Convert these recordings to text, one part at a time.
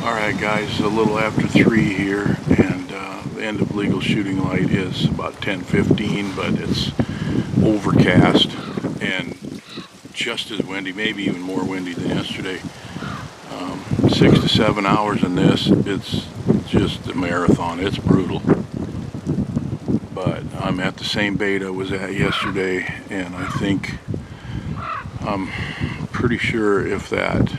Alright guys, a little after 3 here, and the end of legal shooting light is about 10:15, but it's overcast and just as windy, maybe even more windy than yesterday. 6 to 7 hours in this, it's just a marathon. It's brutal. But I'm at the same bait I was at yesterday, and I think I'm pretty sure if that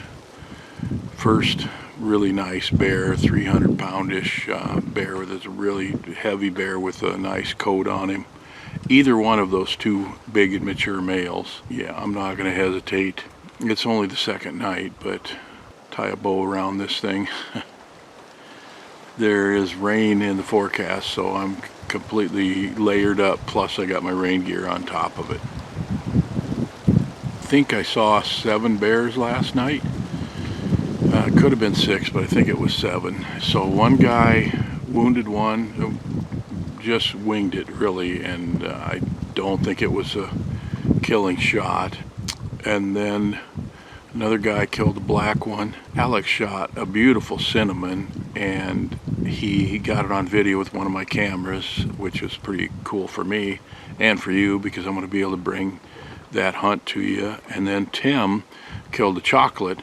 first really nice bear, 300-pound-ish bear with a really heavy bear with a nice coat on him, either one of those two big and mature males, yeah, I'm not going to hesitate. It's only the second night, but tie a bow around this thing. There is rain in the forecast, so I'm completely layered up, plus I got my rain gear on top of it. I think I saw 7 bears last night. It could have been 6, but I think it was 7. So one guy wounded one, just winged it really, and I don't think it was a killing shot. And then another guy killed a black one. Alex shot a beautiful cinnamon, and he got it on video with one of my cameras, which is pretty cool for me and for you, because I'm going to be able to bring that hunt to you. And then Tim killed a chocolate,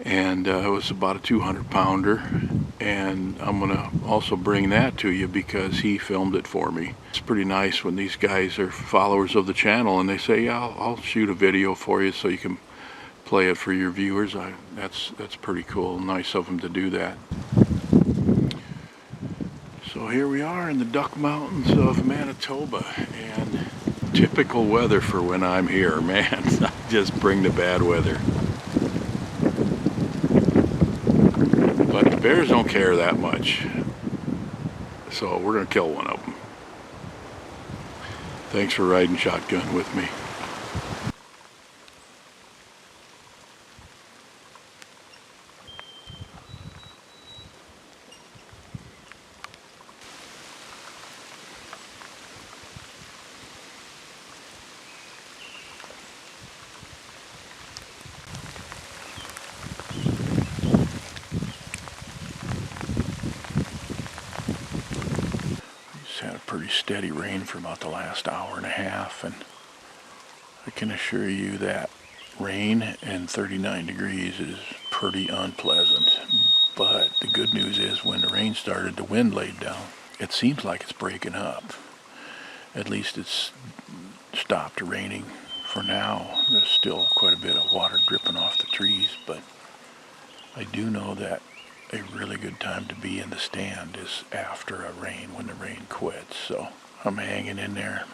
and it was about a 200-pounder, and I'm going to also bring that to you because he filmed it for me. It's pretty nice when these guys are followers of the channel and they say, yeah, I'll shoot a video for you so you can play it for your viewers. That's pretty cool. Nice of them to do that. So here we are in the Duck Mountains of Manitoba, and typical weather for when I'm here, man. I just bring the bad weather. But the bears don't care that much, so we're going to kill one of them. Thanks for riding shotgun with me. Had a pretty steady rain for about the last hour and a half, and I can assure you that rain and 39 degrees is pretty unpleasant. But the good news is when the rain started, the wind laid down. It seems like it's breaking up. At least it's stopped raining for now. There's still quite a bit of water dripping off the trees, but I do know that a really good time to be in the stand is after a rain, when the rain quits. So I'm hanging in there.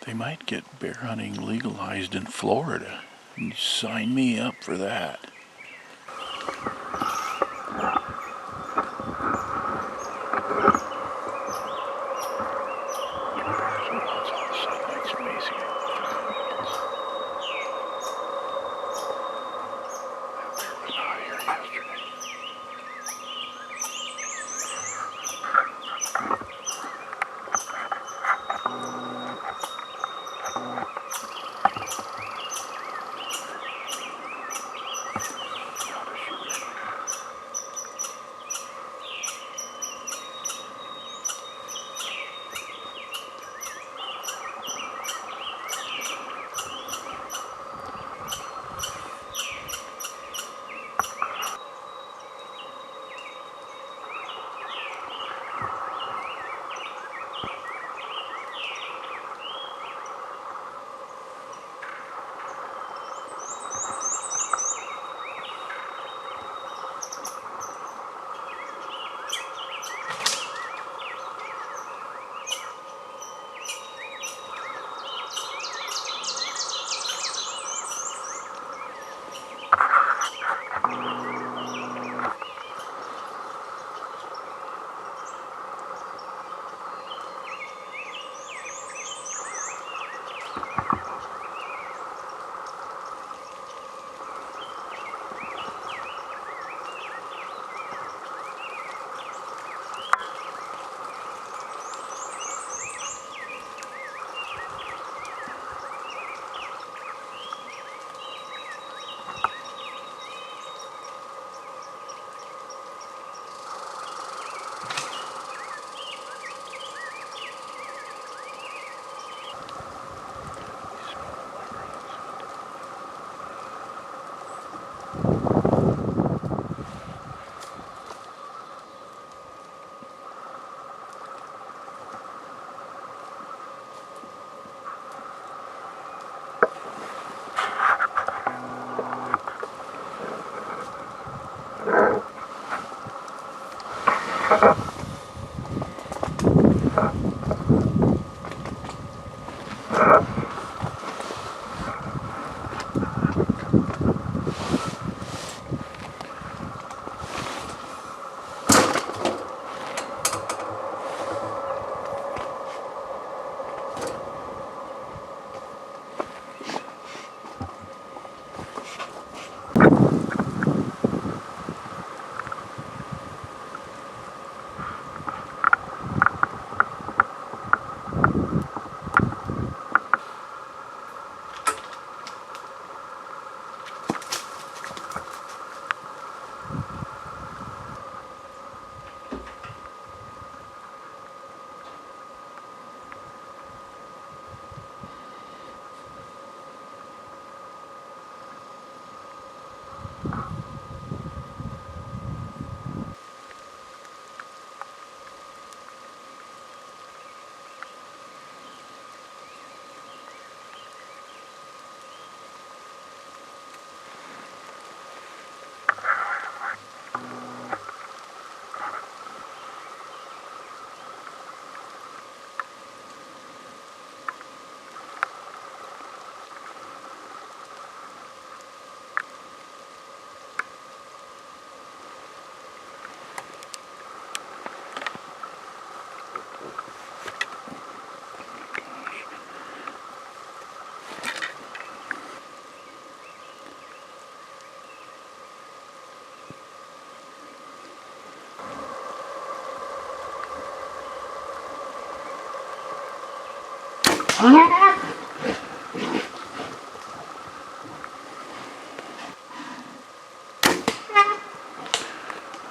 They might get bear hunting legalized in Florida. You sign me up for that.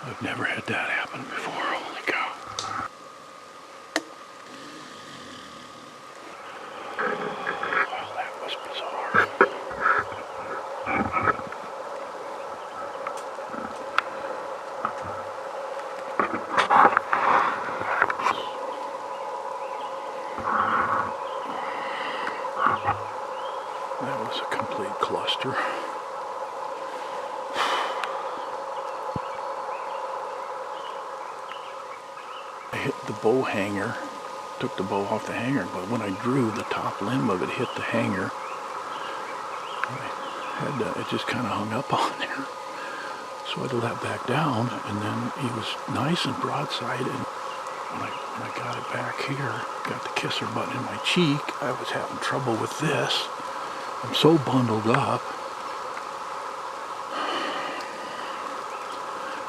I've never had that happen before, holy cow. Well, that was bizarre. That was a complete cluster. I hit the bow hanger, took the bow off the hanger, but when I drew, the top limb of it hit the hanger. It just kind of hung up on there. So I let that back down, and then he was nice and broadside, and when I got it back here, got the kisser button in my cheek, I was having trouble with this. I'm so bundled up.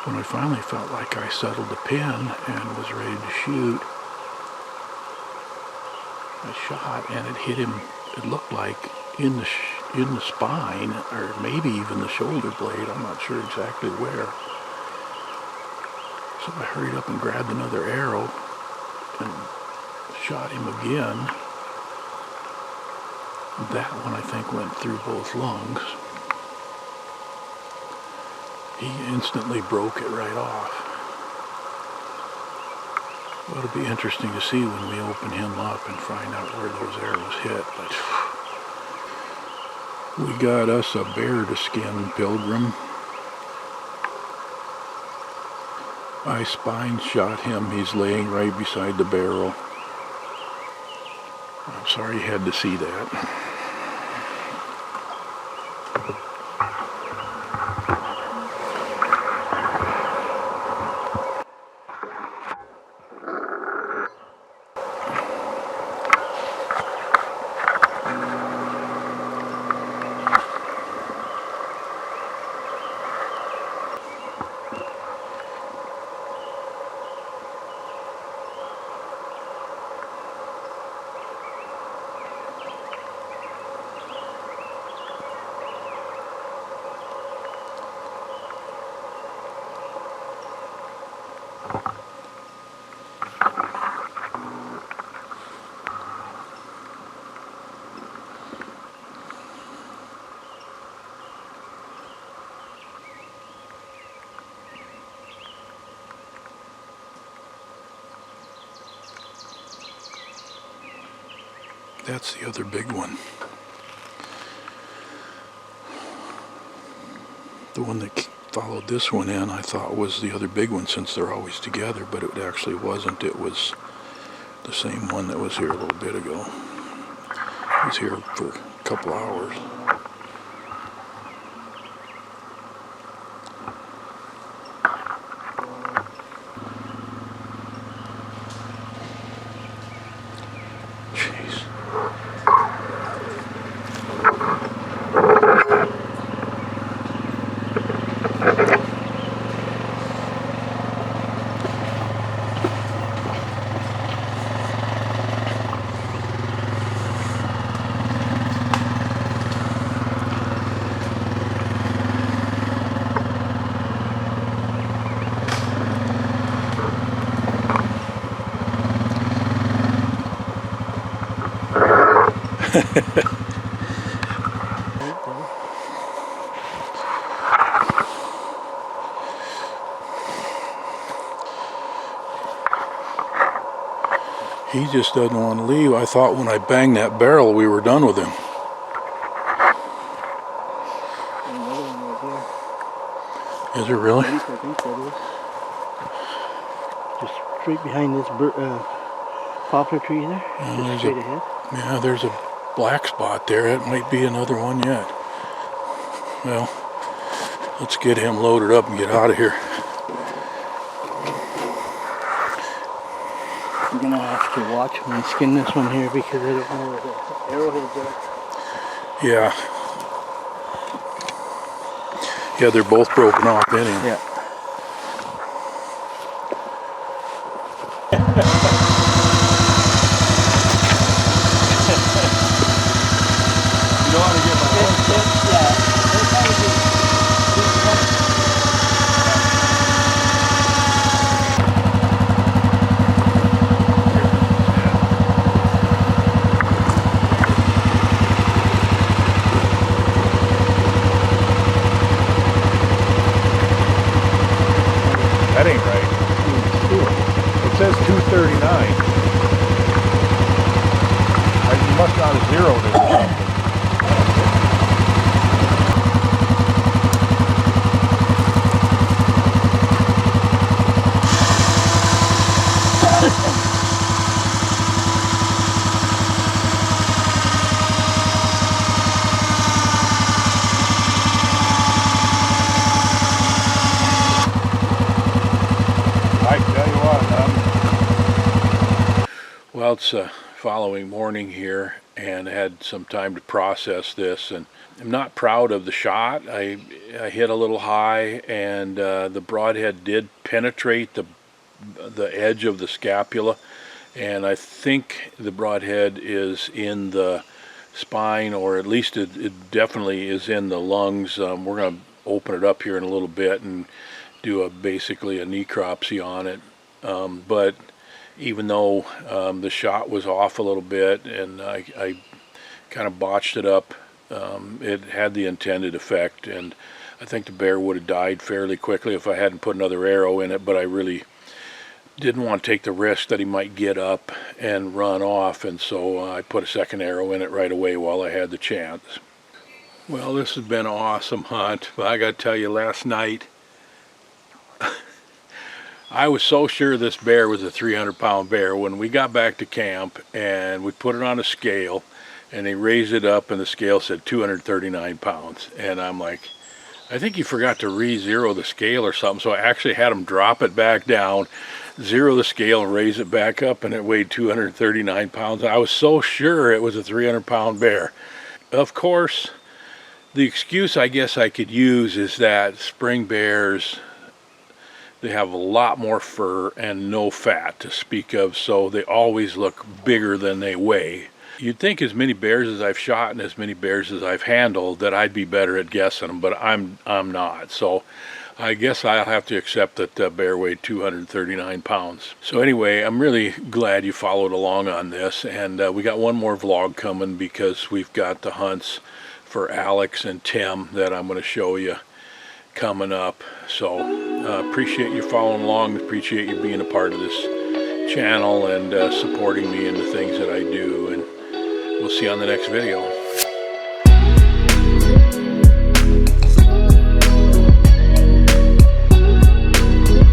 When I finally felt like I settled the pin and was ready to shoot, I shot and it hit him, it looked like in the spine, or maybe even the shoulder blade. I'm not sure exactly where. So I hurried up and grabbed another arrow and shot him again. That one I think went through both lungs. He instantly broke it right off. Well, it'll be interesting to see when we open him up and find out where those arrows hit. But we got us a bear to skin, Pilgrim. I spine shot him. He's laying right beside the barrel. I'm sorry you had to see that. That's the other big one. The one that followed this one in, I thought was the other big one since they're always together, but it actually wasn't. It was the same one that was here a little bit ago. It was here for a couple hours. Jeez. He just doesn't want to leave. I thought when I banged that barrel we were done with him. Another one right here. Is it really? At least I think that is. Just straight behind this poplar tree there. Just straight ahead. Yeah, there's a black spot there. It might be another one yet. Well, let's get him loaded up and get out of here. I'm gonna have to watch and skin this one here because I don't know where the arrowheads are. Yeah. Yeah, they're both broken off in him. Yeah. You don't want to get my That ain't right. It says 239. You must not have zeroed it or something. Well, it's following morning here and had some time to process this, and I'm not proud of the shot. I hit a little high, and the broadhead did penetrate the edge of the scapula, and I think the broadhead is in the spine, or at least it definitely is in the lungs. We're going to open it up here in a little bit and do basically a necropsy on it, but even though the shot was off a little bit and I kind of botched it up, it had the intended effect, and I think the bear would have died fairly quickly if I hadn't put another arrow in it, but I really didn't want to take the risk that he might get up and run off, and so I put a second arrow in it right away while I had the chance. Well, this has been an awesome hunt, but I got to tell you, last night I was so sure this bear was a 300-pound bear. When we got back to camp and we put it on a scale and they raised it up and the scale said 239 pounds. And I'm like, I think you forgot to re-zero the scale or something. So I actually had him drop it back down, zero the scale and raise it back up, and it weighed 239 pounds. I was so sure it was a 300-pound bear. Of course, the excuse I guess I could use is that spring bears, they have a lot more fur and no fat to speak of, so they always look bigger than they weigh. You'd think as many bears as I've shot and as many bears as I've handled that I'd be better at guessing them, but I'm not. So I guess I'll have to accept that the bear weighed 239 pounds. So anyway, I'm really glad you followed along on this, and we got one more vlog coming because we've got the hunts for Alex and Tim that I'm going to show you coming up. So appreciate you following along, appreciate you being a part of this channel and supporting me in the things that I do, and we'll see you on the next video.